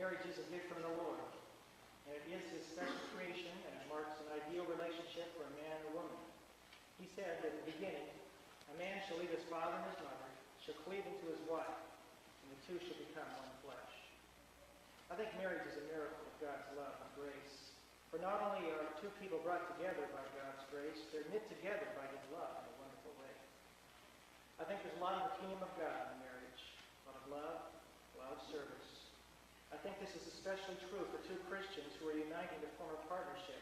Marriage is a gift from the Lord, and it is His special creation, and it marks an ideal relationship for a man and a woman. He said that in the beginning, a man shall leave his father and his mother, shall cleave unto his wife, and the two shall become one flesh. I think marriage is a miracle of God's love and grace. For not only are two people brought together by God's grace, they're knit together by His love in a wonderful way. I think there's a lot of the kingdom of God in marriage. A lot of love, a lot of service. I think this is especially true for two Christians who are uniting to form a partnership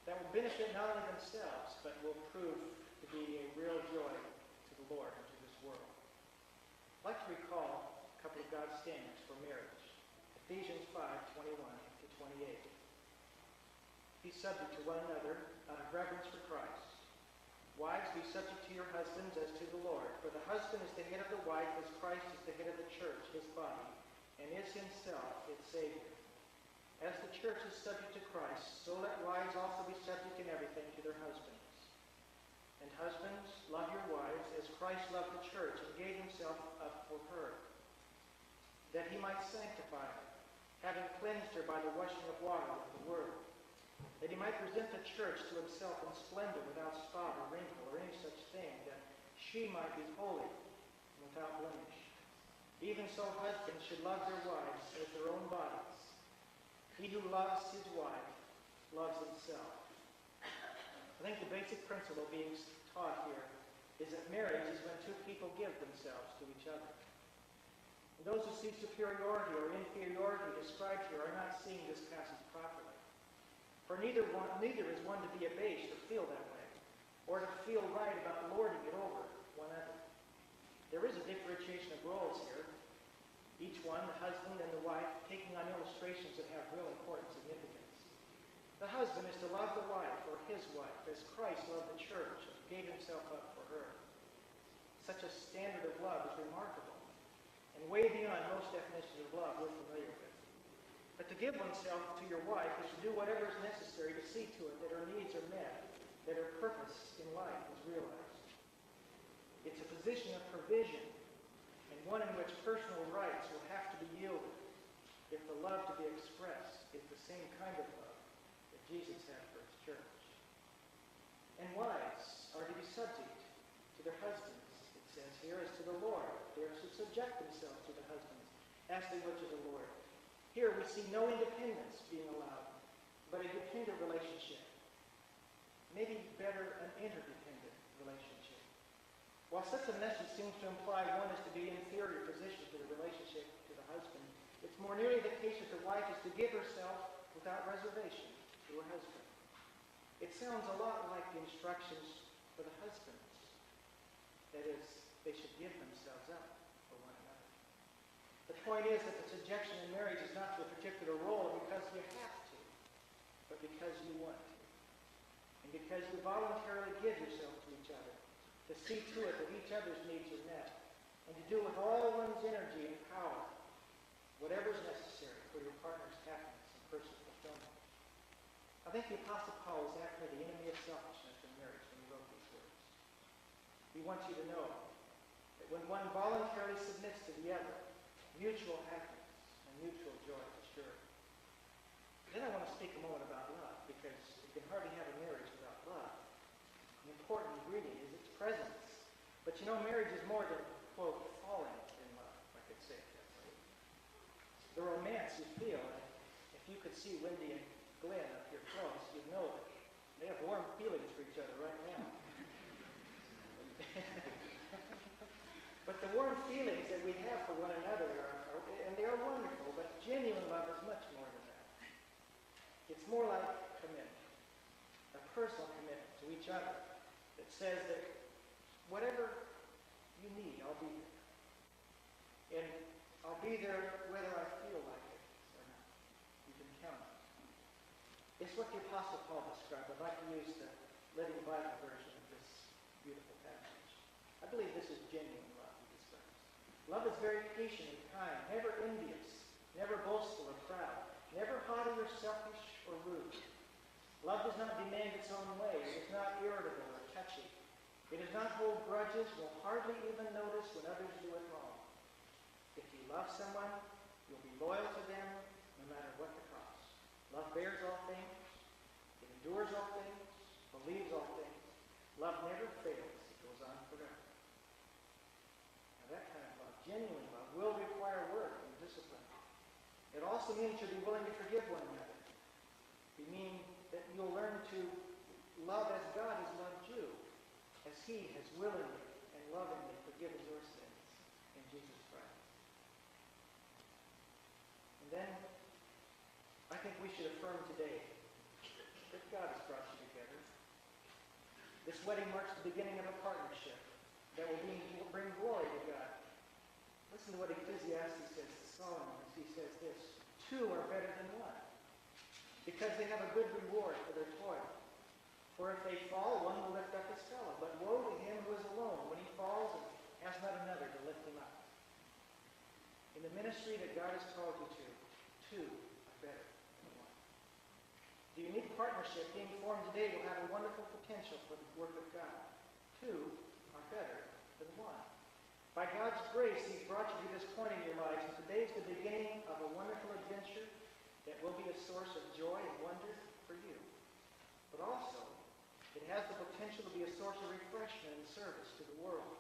that will benefit not only themselves, but will prove to be a real joy to the Lord and to this world. I'd like to recall a couple of God's standards for marriage. Ephesians 5:21-28. Be subject to one another out of reverence for Christ. Wives, be subject to your husbands as to the Lord. For the husband is the head of the wife, as Christ is the head of the church, his body, and is himself its Savior. As the church is subject to Christ, so let wives also be subject in everything to their husbands. And husbands, love your wives as Christ loved the church and gave himself up for her, that he might sanctify her, having cleansed her by the washing of water with the word, that he might present the church to himself in splendor, without spot or wrinkle or any such thing, that she might be holy and without blemish. Even so, husbands should love their wives as their own bodies. He who loves his wife loves himself. I think the basic principle being taught here is that marriage is when two people give themselves to each other. And those who see superiority or inferiority described here are not seeing this passage properly. For neither is one to be abased or feel that way, or to feel right about lording it over one another. There is a differentiation of roles here, each one, the husband and the wife, taking on illustrations that have real important significance. The husband is to love the wife, or his wife, as Christ loved the church and gave himself up for her. Such a standard of love is remarkable, and way beyond most definitions of love we're familiar with. But to give oneself to your wife is to do whatever is necessary to see to it that her needs are met, that her purpose in life is realized. It's a position of provision, and one in which personal rights will have to be yielded if the love to be expressed is the same kind of love that Jesus had for his church. And wives are to be subject to their husbands, it says here, as to the Lord. They are to subject themselves to the husbands as they were to the Lord. Here we see no independence being allowed, but a dependent relationship. Maybe better, an interdependent relationship. While such a message seems to imply one is to be in inferior position to the relationship to the husband, it's more nearly the case that the wife is to give herself without reservation to her husband. It sounds a lot like the instructions for the husbands. That is, they should give themselves up for one another. The point is that the subjection in marriage is not to a particular role because you have to, but because you want to. And because you voluntarily give yourself to each other, to see to it that each other's needs are met, and to do with all one's energy and power whatever is necessary for your partner's happiness and personal fulfillment. I think the Apostle Paul is after the enemy of selfishness in marriage when he wrote these words. He wants you to know that when one voluntarily submits to the other, mutual happiness and mutual joy is sure. Then I want to speak a moment about love, because you can hardly have a marriage without love. An important ingredient is its presence. But you know, marriage is more than, quote, falling in love, if I could say it that way. The romance you feel, and if you could see Wendy and Glenn up here close, you'd know that they have warm feelings for each other right now. But the warm feelings that we have for one another and they are wonderful, but genuine love is much more than that. It's more like commitment, a personal commitment to each other that says that whatever you need, I'll be there. And I'll be there whether I feel like it or not. You can count on it. It's what the Apostle Paul described. I'd like to use the Living Bible version of this beautiful passage. I believe this is genuine love he describes. Love is very patient and kind, never envious, never boastful or proud, never haughty or selfish or rude. Love does not demand its own way. It is not irritable or touchy. It does not hold grudges, will hardly even notice when others do it wrong. If you love someone, you'll be loyal to them Love bears all things, it endures all things, believes all things. Love never fails, it goes on forever. Now that kind of love, genuine love, will require work and discipline. It also means you'll be willing to forgive one another. It means that you'll learn to love as God has loved you, as He has willingly and lovingly forgiven your sins in Jesus Christ. And then, I think we should affirm today that God has brought you together. This wedding marks the beginning of a partnership that will bring glory to God. Listen to what Ecclesiastes says to Solomon as he says this: two are better than one, because they have a good reward for their toil. For if they fall, one will lift up his fellow. But woe to him who is alone when he falls and has not another to lift him up. In the ministry that God has called you to, two are better than one. The unique partnership being formed today will have a wonderful potential for the work of God. Two are better than one. By God's grace, He's brought you to this point in your lives, and today is the beginning of a wonderful adventure that will be a source of joy and wonder for you. But also, it has the potential to be a source of refreshment and service to the world.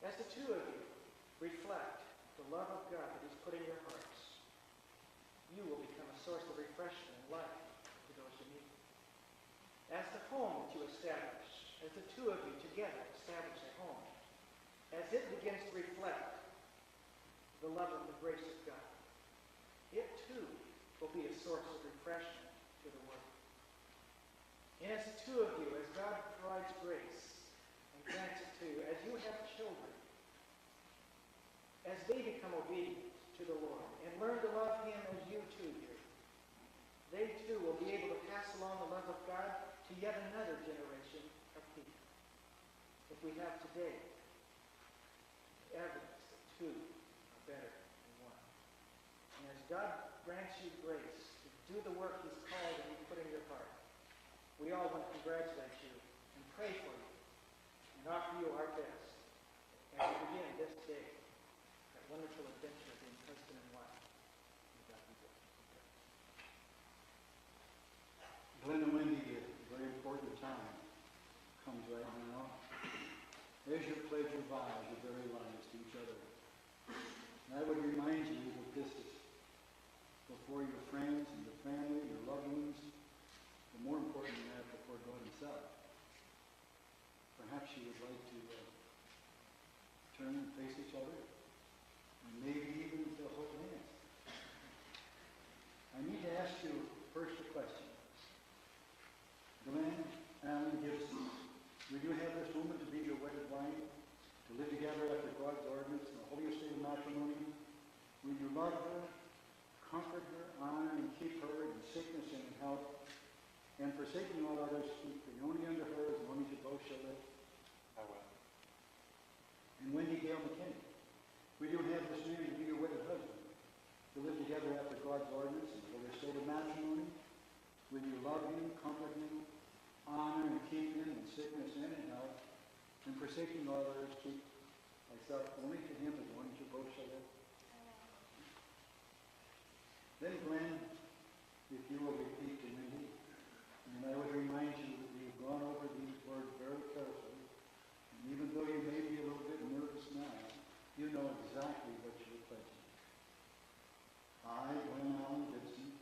As the two of you reflect the love of God that He's put in your hearts, you will become a source of refreshment and life to those you meet. As the home that you establish, as the two of you together establish a home, as it begins to reflect the love and the grace of God, it too will be a source of refreshment to the world. And as the two of you, as God provides grace and grants it to you, as you have children, as they become obedient to the Lord and learn to love Him as you too do, they too will be able to pass along the love of God to yet another generation of people. If we have today evidence that two are better than one. And as God grants you grace to do the work He's called and He's put in your heart, we all want to congratulate you and pray for you and offer you our best as we begin this day, that wonderful adventure of being husband and wife. May God be with you. Glenn and Wendy, a very important time comes right now. As you pledge your vows, your very lives to each other. And I would remind you that this is before your friends and your family, your loved ones, but more important than that, before God Himself. Perhaps you would like to turn and face each other, and maybe even to hold hands. I need to ask you first a question. Glenn Allen Gibson, will you have this woman to be your wedded wife, to live together after God's ordinance in the holiest state of matrimony? Will you love her, comfort her, honor and keep her in sickness and in health, and forsaking all others, keep the only under her as long as you both shall live? I will. And Wendy Gale McKinney, will you have this man to be your wedded husband, to live together after God's ordinance in the holiest state of matrimony? Will you love him, comfort him, honor and keep him in sickness and in health, and forsaking all others, keep thyself only to him as long as you both shall live? Then, Glenn, if you will repeat to Wendy, and I would remind you that you've gone over these words very carefully, and even though you may be a little bit nervous now, you know exactly what you're pledging. I, Glenn Allen Gibson,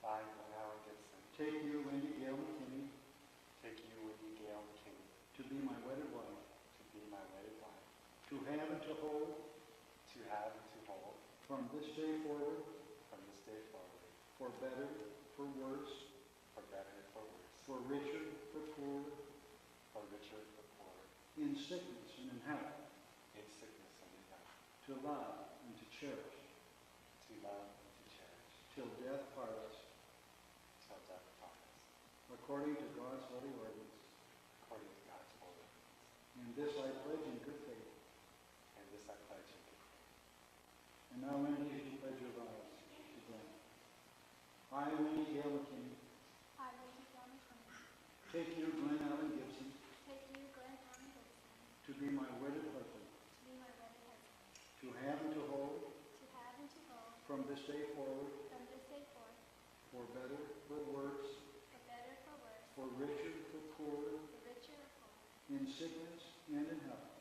I, Glenn Allen Gibson, take you, Wendy Gale McKinney, take you, Wendy Gale McKinney, to be my wedded wife, to be my wedded wife, to have and to hold, from this day forward, for better, for worse, for better, for worse, for richer, for poorer, in sickness and in health, in sickness and in health, to love and to cherish, till death part us, according to God's holy ordinance. And this I pledge in good faith. And now, Wendy, as you pledge your vows to Glenn. I, Wendy Gale McKinney, take you, Glenn Allen Gibson, to be my wedded husband, to have and to hold, from this day forward, for better, for worse, for richer, for poorer, in sickness and in health,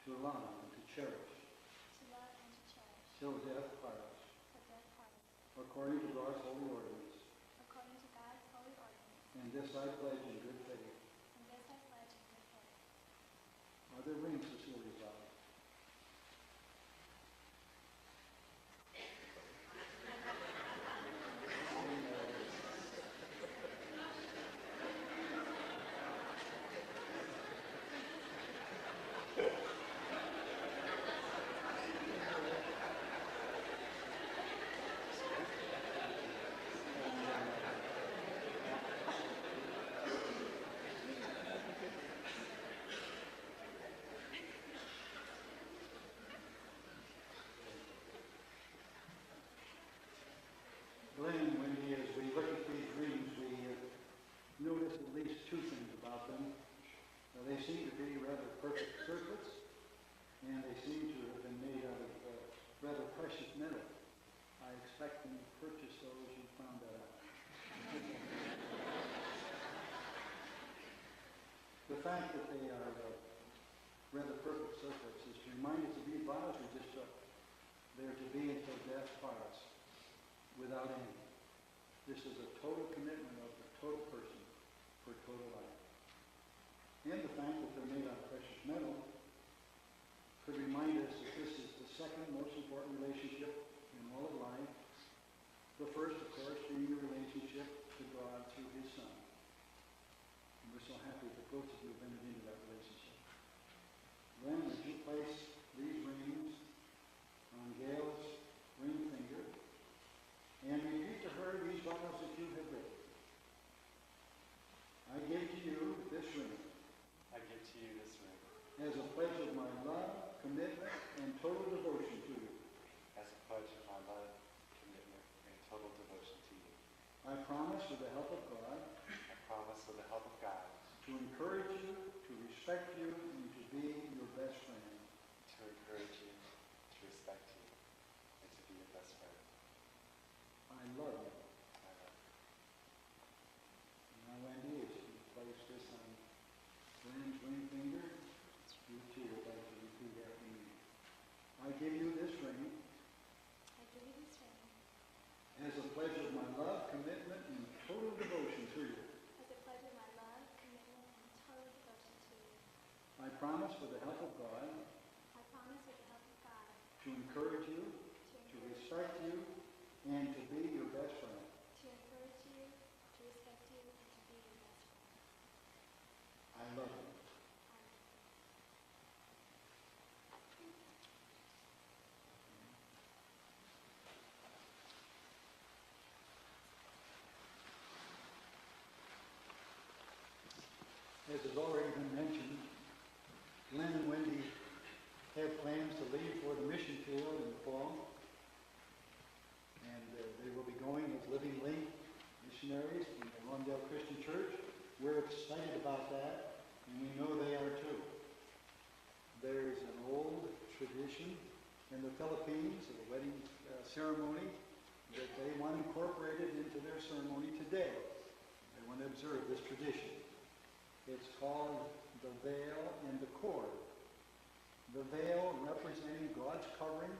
to love and to cherish, till death part us, according to God's holy ordinance. And this I pledge in good faith. Are there rings facilities out? Glenn, Wendy, as we look at these rings, we notice at least two things about them. They seem to be rather perfect circlets, and they seem to have been made out of rather precious metal. I expect when you purchase those, you found that out. The fact that they are rather perfect circlets is to remind us of the vows we just took. They're to be until death part us, without end. This is a total commitment of the total person for total life. And the fact that they're made out of precious metal could remind us that this is the second most important relationship in all of life. The first, of course, being the relationship to God through His Son. And we're so happy that both of you have entered into that relationship. Then, would you place these rings on Gail's ring finger and repeat to her these vows that you have written? I give to you this ring I give to you this ring as a pledge of my love, commitment, and total devotion to you. as a pledge of my love, commitment, and total devotion to you. I promise, with the help of God, I promise with the help of God to encourage you, to respect you, and to be your best friend. to encourage you, to respect you, and to be your best friend. I love you. I love you. Now, Wendy, as you place this on Glenn's ring finger, you too would like to repeat after me. I give you this ring as a pledge of my love, commitment, and total devotion to you. I promise, with the help of God, to encourage you, to respect you, and to be your best friend. I love you. As has already been mentioned, Glenn and Wendy have plans to leave for the mission field in the fall. And they will be going as Living Link missionaries in the Lawndale Christian Church. We're excited about that, and we know they are too. There's an old tradition in the Philippines of a wedding ceremony that they want incorporated into their ceremony today. They want to observe this tradition. It's called the veil and the cord. The veil representing God's covering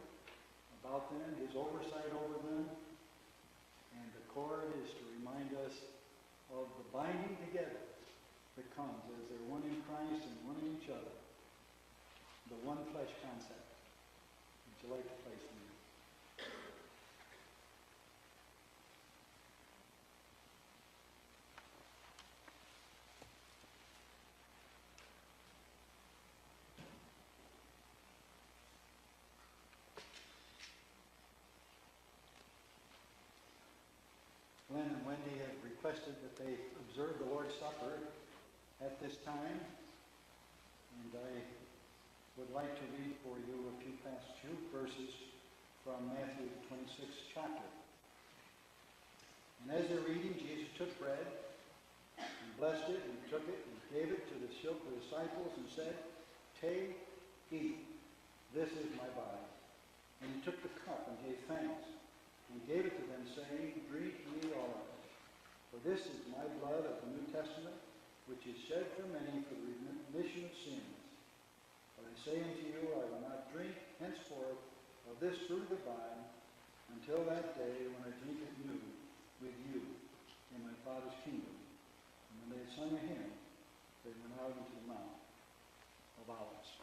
about them, His oversight over them. And the cord is to remind us of the binding together that comes as they're one in Christ and one in each other. The one flesh concept. Would you like to place them here? Glenn and Wendy have requested that they observe the Lord's Supper at this time, and I would like to read for you a few verses from Matthew, the 26th chapter. And as they're reading, Jesus took bread, and blessed it, and took it, and gave it to the disciples, and said, "Take, eat, this is my body." And He took the cup, and gave thanks, and gave it to them, saying, Drink ye all of it. For this is my blood of the New Testament, which is shed for many for the remission of sins. But I say unto you, I will not drink henceforth of this fruit of the vine until that day when I drink it new with you in my Father's kingdom. And when they had sung a hymn, they went out into the Mount of Olives.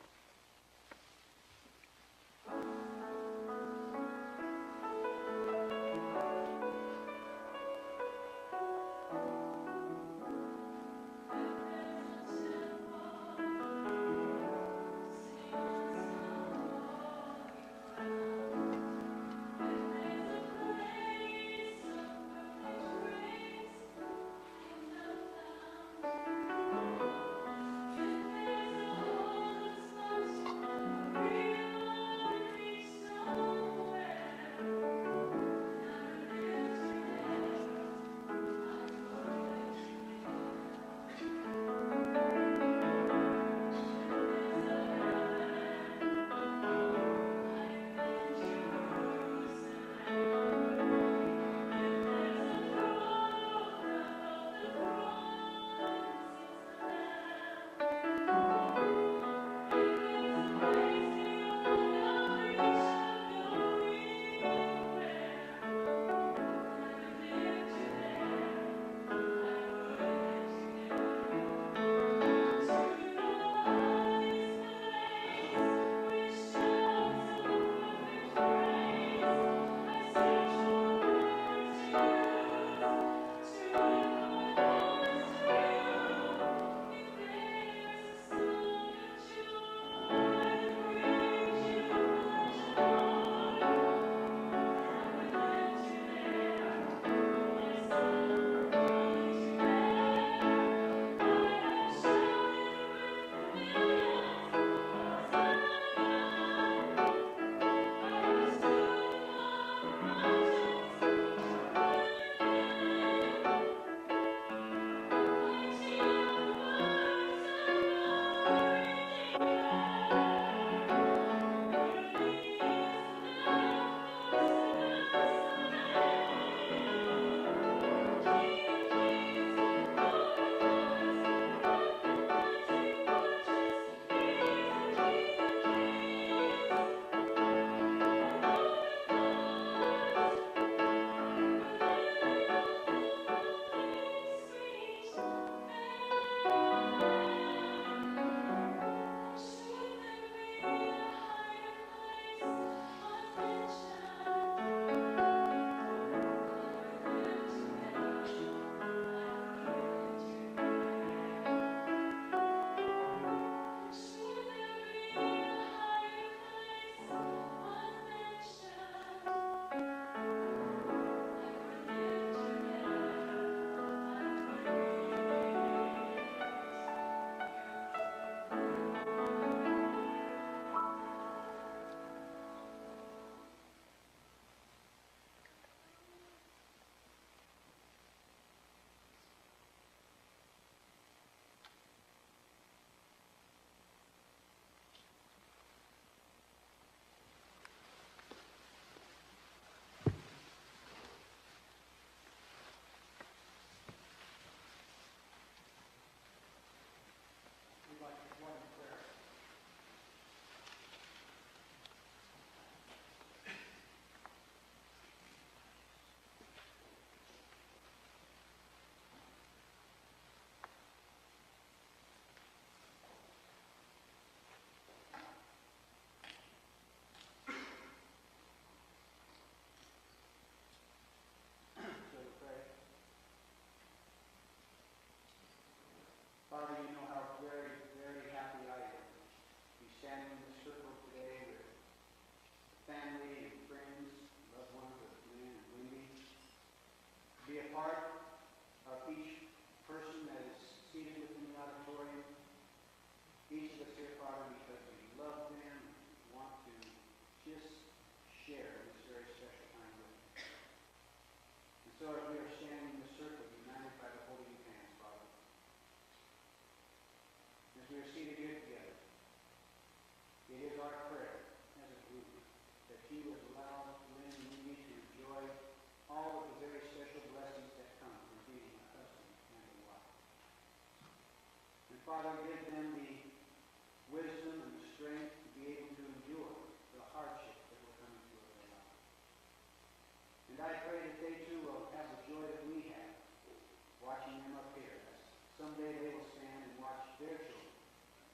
someday they will stand and watch their children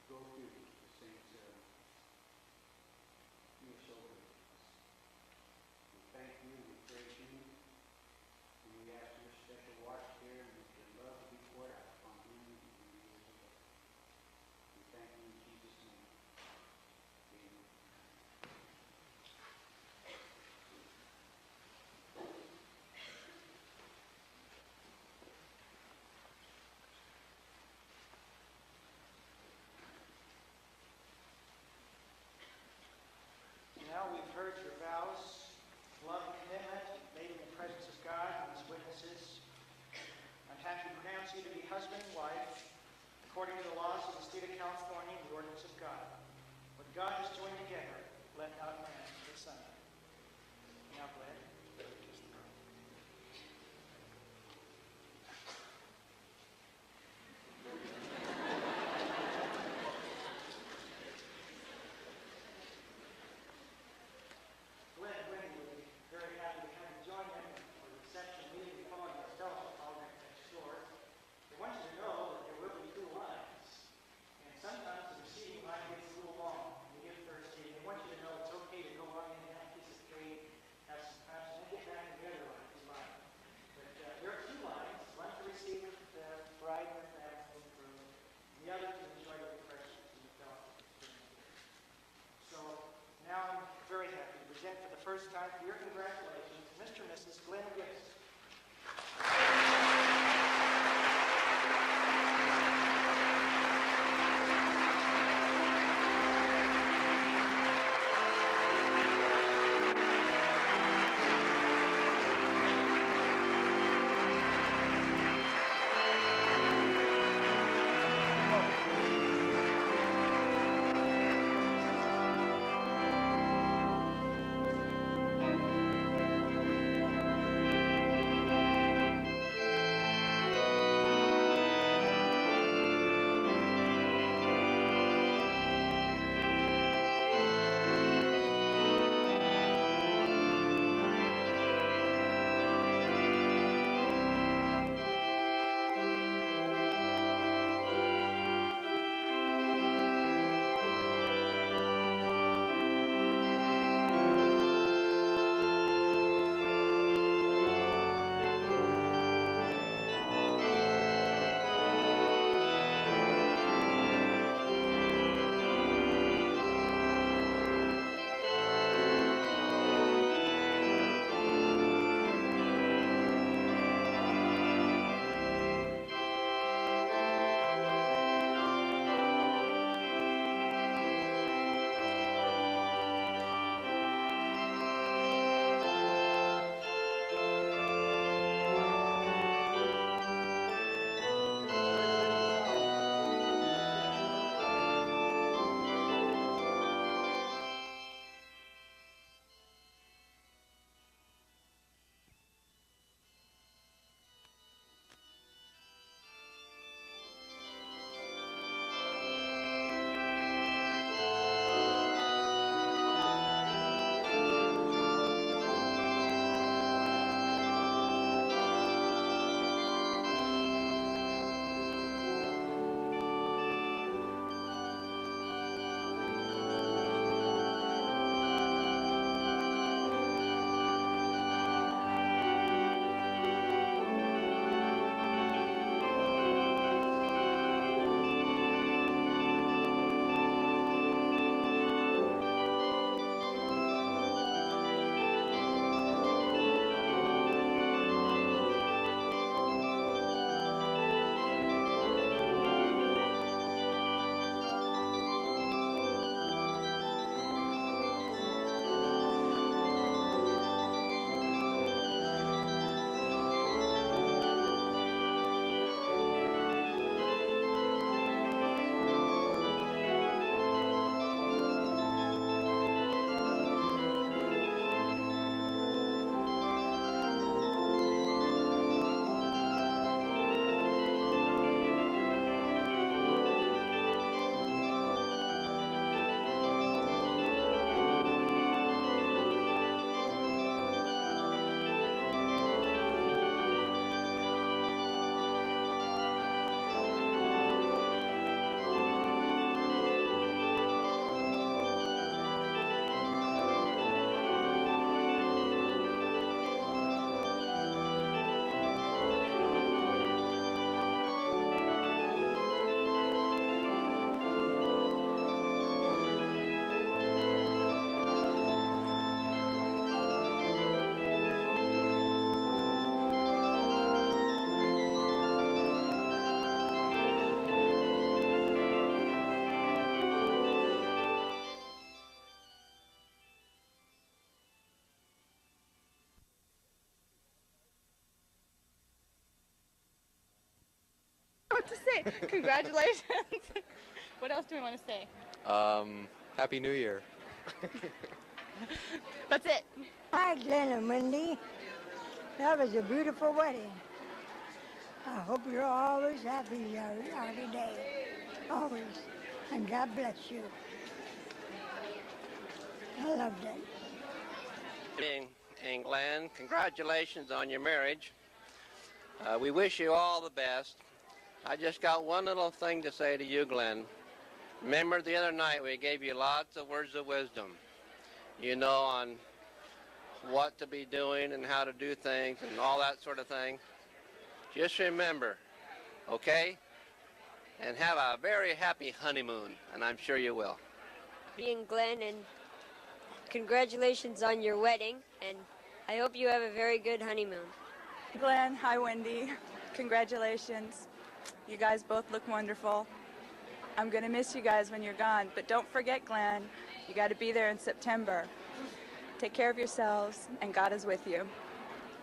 go through the same ceremony. You are so good to us. We thank you, we praise you, and we ask your special watch care and that your love be poured out upon him and the years ahead. We thank you in Jesus' name. Amen. Now we've heard your vows, love and commitment made in the presence of God and his witnesses. I'm happy to pronounce you to be husband and wife, according to the laws of the state of California and the ordinance of God. What God has joined together, let not man put asunder. Now, Glenn. Glenn, Wendy will be very happy to come and join them for the reception immediately following the fellowship program next door. I want you to know that there will be 2 lines, and sometimes the receiving line gets a little long. You get thirsty, and what to say. Congratulations. What else do we want to say? Happy New Year. That's it. Hi, Glenn and Wendy. That was a beautiful wedding. I hope you're always happy every day. Always. And God bless you. I loved it. And Glenn, congratulations on your marriage. We wish you all the best. I just got one little thing to say to you, Glenn. Remember the other night we gave you lots of words of wisdom, you know, on what to be doing and how to do things and all that sort of thing. Just remember, okay? And have a very happy honeymoon, and I'm sure you will. And Glenn, and congratulations on your wedding, and I hope you have a very good honeymoon. Glenn, hi Wendy. Congratulations. You guys both look wonderful. I'm going to miss you guys when you're gone, but don't forget, Glenn, you got to be there in September. Take care of yourselves, and God is with you.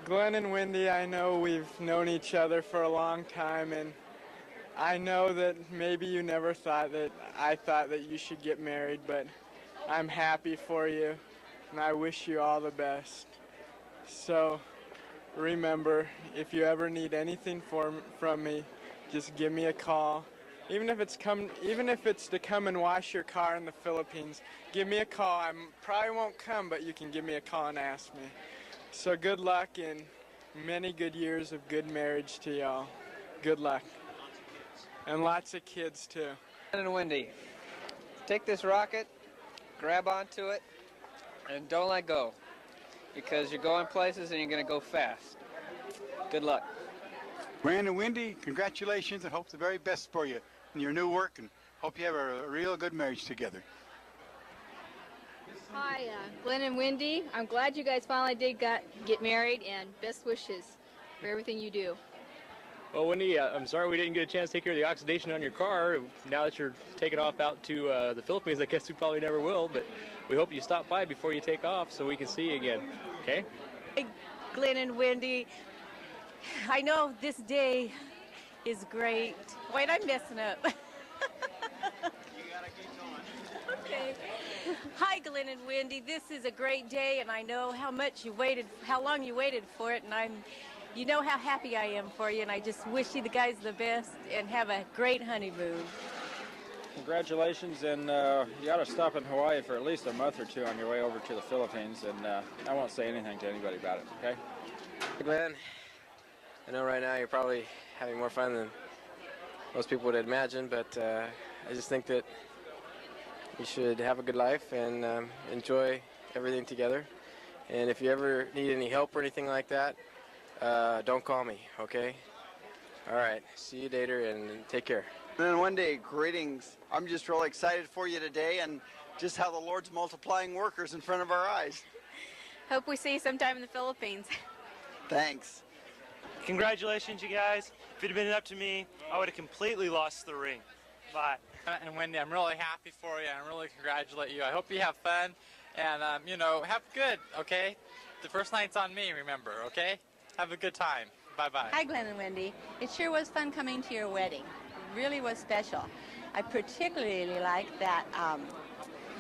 Glenn and Wendy, I know we've known each other for a long time, and I know that maybe you never thought that I thought that you should get married, but I'm happy for you, and I wish you all the best. So remember, if you ever need anything from me, just give me a call. Even if it's to come and wash your car in the Philippines, give me a call. I probably won't come, but you can give me a call and ask me. So good luck and many good years of good marriage to y'all. Good luck. And lots of kids too. And Wendy, take this rocket, grab onto it, and don't let go, because you're going places and you're going to go fast. Good luck. Brandon and Wendy, congratulations and hope the very best for you in your new work, and hope you have a real good marriage together. Hi, Glenn and Wendy. I'm glad you guys finally did get married, and best wishes for everything you do. Well, Wendy, I'm sorry we didn't get a chance to take care of the oxidation on your car. Now that you're taking off out to the Philippines, I guess we probably never will, but we hope you stop by before you take off so we can see you again, okay? Hey, Glenn and Wendy, I know this day is great. Wait, I'm messing up. Okay. Hi, Glenn and Wendy. This is a great day, and I know how long you waited for it, and you know how happy I am for you, and I just wish you guys the best and have a great honeymoon. Congratulations, and you ought to stop in Hawaii for at least a month or two on your way over to the Philippines, and I won't say anything to anybody about it, okay? Glenn, I know right now you're probably having more fun than most people would imagine, but I just think that you should have a good life and enjoy everything together. And if you ever need any help or anything like that, don't call me, okay? All right, see you later and take care. And Wendy, greetings. I'm just really excited for you today and just how the Lord's multiplying workers in front of our eyes. Hope we see you sometime in the Philippines. Thanks. Congratulations, you guys. If it had been up to me, I would have completely lost the ring. Bye. And Wendy, I'm really happy for you. I really congratulate you. I hope you have fun and, have good, okay? The first night's on me, remember, okay? Have a good time. Bye-bye. Hi, Glenn and Wendy. It sure was fun coming to your wedding. It really was special. I particularly liked that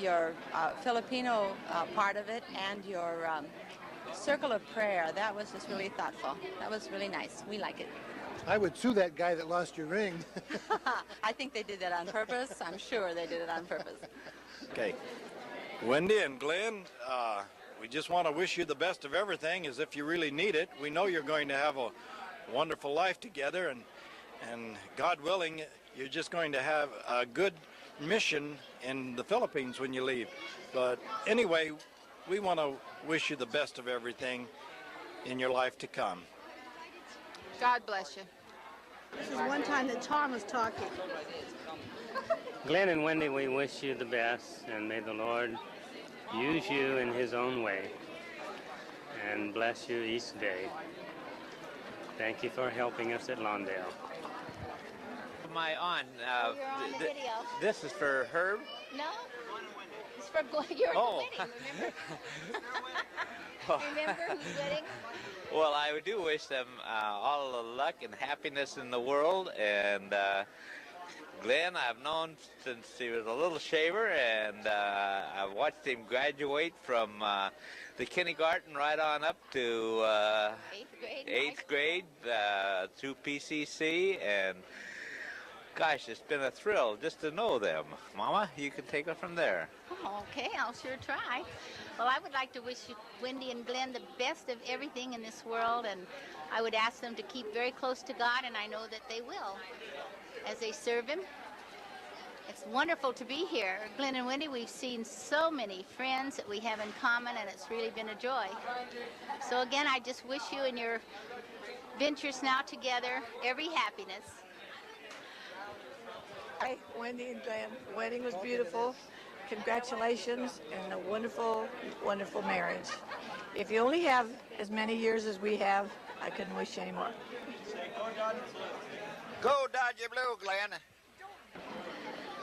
your Filipino part of it and your circle of prayer. That was just really thoughtful. That was really nice. We like it. I would sue that guy that lost your ring. I think they did that on purpose. I'm sure they did it on purpose. Okay. Wendy and Glenn, we just want to wish you the best of everything, as if you really need it. We know you're going to have a wonderful life together, and God willing, you're just going to have a good mission in the Philippines when you leave. But anyway, we want to wish you the best of everything in your life to come. God bless you. This is one time that Tom was talking. Glenn and Wendy, we wish you the best, and may the Lord use you in His own way and bless you each day. Thank you for helping us at Lawndale. My aunt, You're on the video. this is for Herb. No, it's for Glenn. You're in the wedding, remember? Remember whose wedding? Well, I do wish them all the luck and happiness in the world. And Glenn, I've known since he was a little shaver, and I've watched him graduate from the kindergarten right on up to 8th grade through PCC. And gosh, it's been a thrill just to know them. Mama, you can take it from there. Oh, okay, I'll sure try. Well, I would like to wish Wendy and Glenn the best of everything in this world, and I would ask them to keep very close to God, and I know that they will, as they serve Him. It's wonderful to be here. Glenn and Wendy, we've seen so many friends that we have in common, and it's really been a joy. So again, I just wish you and your ventures now together every happiness. Hi, Wendy and Glenn. The wedding was beautiful. Congratulations and a wonderful, wonderful marriage. If you only have as many years as we have, I couldn't wish you any more. Go Dodger Blue, Glenn.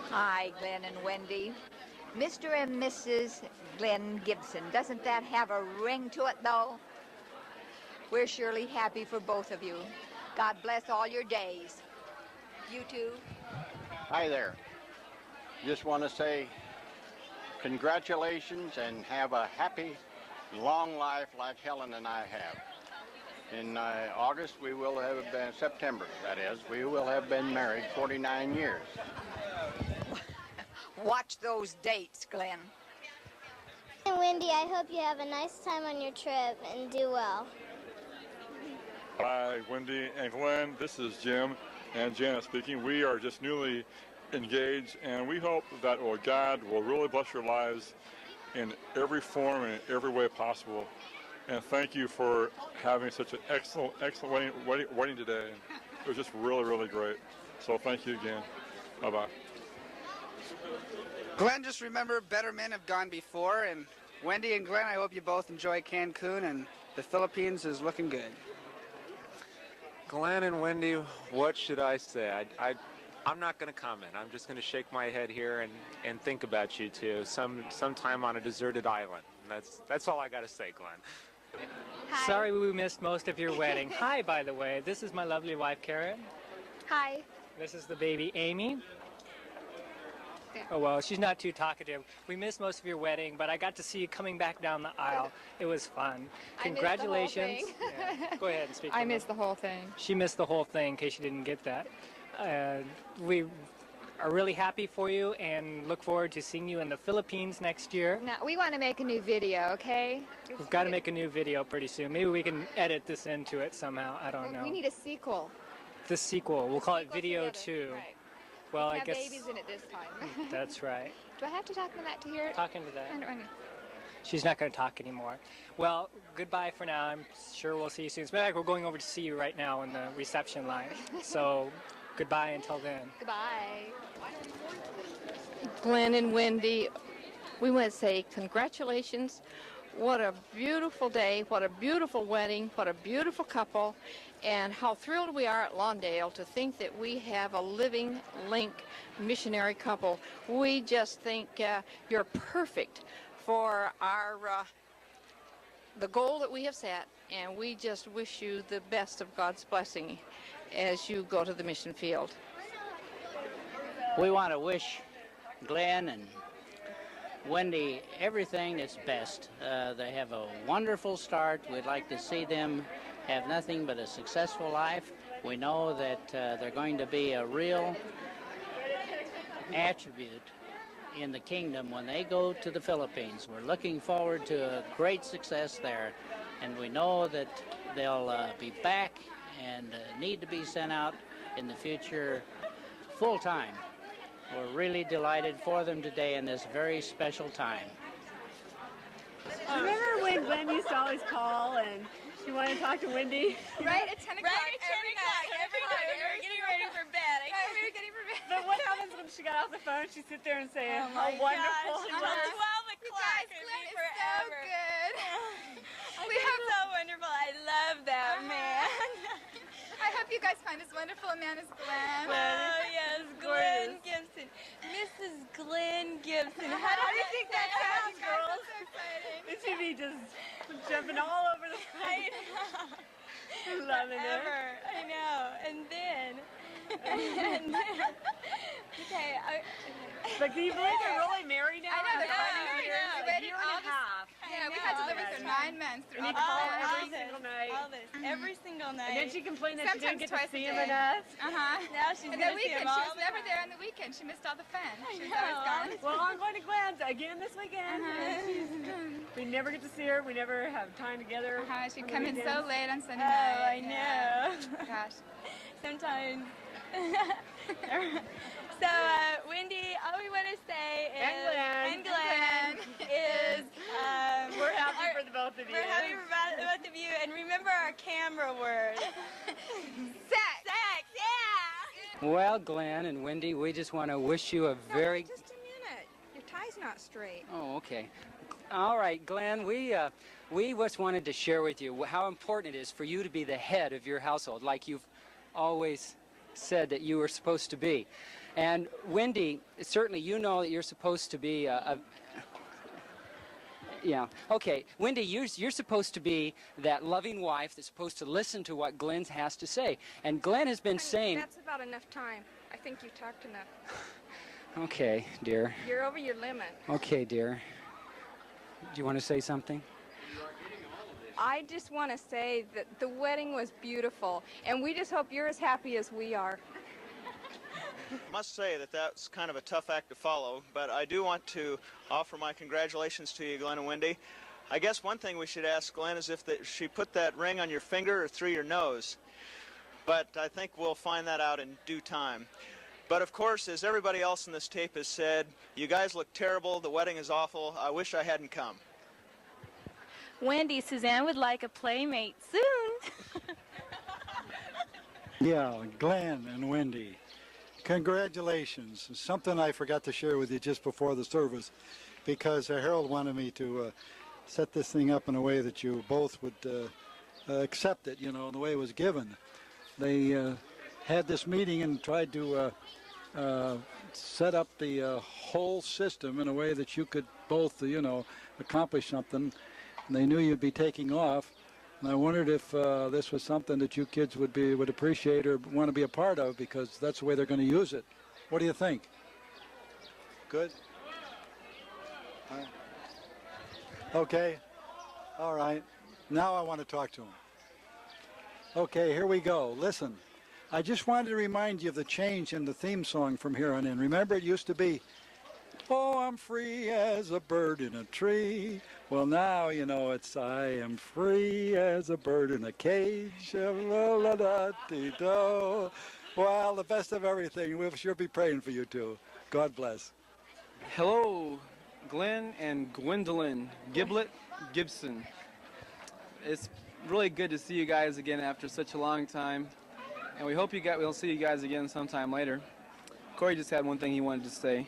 Hi, Glenn and Wendy. Mr. and Mrs. Glenn Gibson. Doesn't that have a ring to it, though? We're surely happy for both of you. God bless all your days. You too. Hi there. Just want to say congratulations and have a happy, long life like Helen and I have. In August, we will have been, September, that is, we will have been married 49 years. Watch those dates, Glenn. And Wendy, I hope you have a nice time on your trip and do well. Hi, Wendy and Glenn. This is Jim and Janet speaking. We are just newly engaged, and we hope that God will really bless your lives in every form and in every way possible. And thank you for having such an excellent wedding today. It was just really, really great. So thank you again. Bye-bye. Glenn, just remember, better men have gone before, and Wendy and Glenn, I hope you both enjoy Cancun, and the Philippines is looking good. Glenn and Wendy, what should I say? I'm not going to comment. I'm just going to shake my head here and think about you two sometime on a deserted island. And that's all I got to say, Glenn. Hi. Sorry we missed most of your wedding. Hi, by the way. This is my lovely wife, Karen. Hi. This is the baby, Amy. Oh, well, she's not too talkative. We missed most of your wedding, but I got to see you coming back down the aisle. It was fun. Congratulations. Yeah. Go ahead and speak. I missed the whole thing. She missed the whole thing, in case you didn't get that. We are really happy for you and look forward to seeing you in the Philippines next year. Now, we want to make a new video, okay? We've got to make a new video pretty soon. Maybe we can edit this into it somehow. I don't know. We need a sequel. The sequel. We'll call it Video 2. Right. Well, we I have guess babies in it this time. That's right. Do I have to talk to that to hear it? Talking to that. I don't know. She's not going to talk anymore. Well, goodbye for now. I'm sure we'll see you soon. As a matter of fact, we're going over to see you right now in the reception line. So, goodbye until then. Goodbye. Glenn and Wendy, we want to say congratulations. What a beautiful day, what a beautiful wedding, what a beautiful couple, and how thrilled we are at Lawndale to think that we have a living link missionary couple. We just think you're perfect for our the goal that we have set, and we just wish you the best of God's blessing as you go to the mission field. We want to wish Glenn and Wendy everything that's best. They have a wonderful start. We'd like to see them have nothing but a successful life. We know that they're going to be a real attribute in the kingdom when they go to the Philippines. We're looking forward to a great success there, and we know that they'll be back and need to be sent out in the future full time. We're really delighted for them today in this very special time. Remember when Glenn used to always call and she wanted to talk to Wendy? Right at 10 o'clock every night. We were getting ready for bed. We were getting for bed. But what happens when she got off the phone? She'd sit there and say, oh how wonderful. Until 12 o'clock. It'd be forever. So good. We have so wonderful. I love that man. I hope you you guys find this wonderful man as Glenn. Oh, yes, Glenn Gibson. Mrs. Glenn Gibson. How do you think that sounds, girls? So exciting. It should be just jumping all over the place. Loving it. I know. And then, okay. But can you believe they're really married now? I know, they're After 5 years, we a waited year and all a half. Yeah, we had to live with her 9 months through And all you call the every single night. All this, every single night. And then she complained that she Sometimes didn't get to twice a see him day. enough. Now she's and gonna the see him weekend, she all was the never time. there on the weekend. She missed all the fun. She was know. always gone. Well, I'm going to Glenn's again this weekend. We never get to see her. We never have time together. She'd come in so late on Sunday I night. know. Gosh. Sometimes. So, Wendy, all we want to say is, And Glenn. is, we're happy for the both of you. We're happy for both of you, and remember our camera word. Sex. Sex, yeah. Well, Glenn and Wendy, we just want to wish you a very... Just a minute. Your tie's not straight. Oh, okay. All right, Glenn, we just wanted to share with you how important it is for you to be the head of your household, like you've always said that you were supposed to be. And Wendy, certainly you know that you're supposed to be yeah, okay. Wendy, you're supposed to be that loving wife that's supposed to listen to what Glenn has to say. And Glenn has been saying... That's about enough time. I think you talked enough. Okay, dear. You're over your limit. Okay, dear. Do you want to say something? I just want to say that the wedding was beautiful, and we just hope you're as happy as we are. I must say that that's kind of a tough act to follow, but I do want to offer my congratulations to you, Glenn and Wendy. I guess one thing we should ask Glenn is if she put that ring on your finger or through your nose, but I think we'll find that out in due time. But of course, as everybody else in this tape has said, you guys look terrible, the wedding is awful, I wish I hadn't come. Wendy, Suzanne would like a playmate soon. Yeah, Glenn and Wendy, congratulations. Something I forgot to share with you just before the service, because Harold wanted me to set this thing up in a way that you both would accept it, you know, the way it was given. They had this meeting and tried to set up the whole system in a way that you could both, you know, accomplish something. And they knew you'd be taking off. And I wondered if this was something that you kids would appreciate or want to be a part of, because that's the way they're going to use it. What do you think? Good? Okay. All right. Now I want to talk to them. Okay, here we go. Listen, I just wanted to remind you of the change in the theme song from here on in. Remember, it used to be, oh, I'm free as a bird in a tree. Well, now, you know, it's I am free as a bird in a cage. Well, the best of everything. We'll sure be praying for you, too. God bless. Hello, Glenn and Gwendolyn Gibson. It's really good to see you guys again after such a long time. And we hope we'll see you guys again sometime later. Corey just had one thing he wanted to say.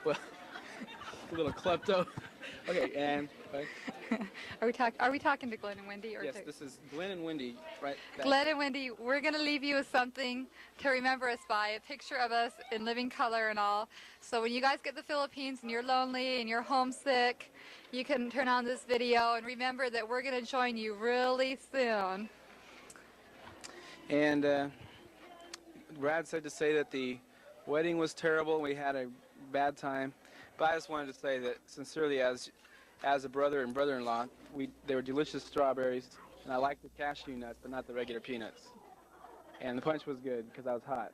Well, a little klepto. Okay, and Are we talking to Glenn and Wendy? Or yes, this is Glenn and Wendy, right? Back. Glenn and Wendy, we're going to leave you with something to remember us by, a picture of us in living color and all. So when you guys get to the Philippines and you're lonely and you're homesick, you can turn on this video and remember that we're going to join you really soon. And Brad said to say that the wedding was terrible. We had a bad time. But I just wanted to say that sincerely, as a brother and brother-in-law, they were delicious strawberries, and I like the cashew nuts, but not the regular peanuts. And the punch was good because I was hot.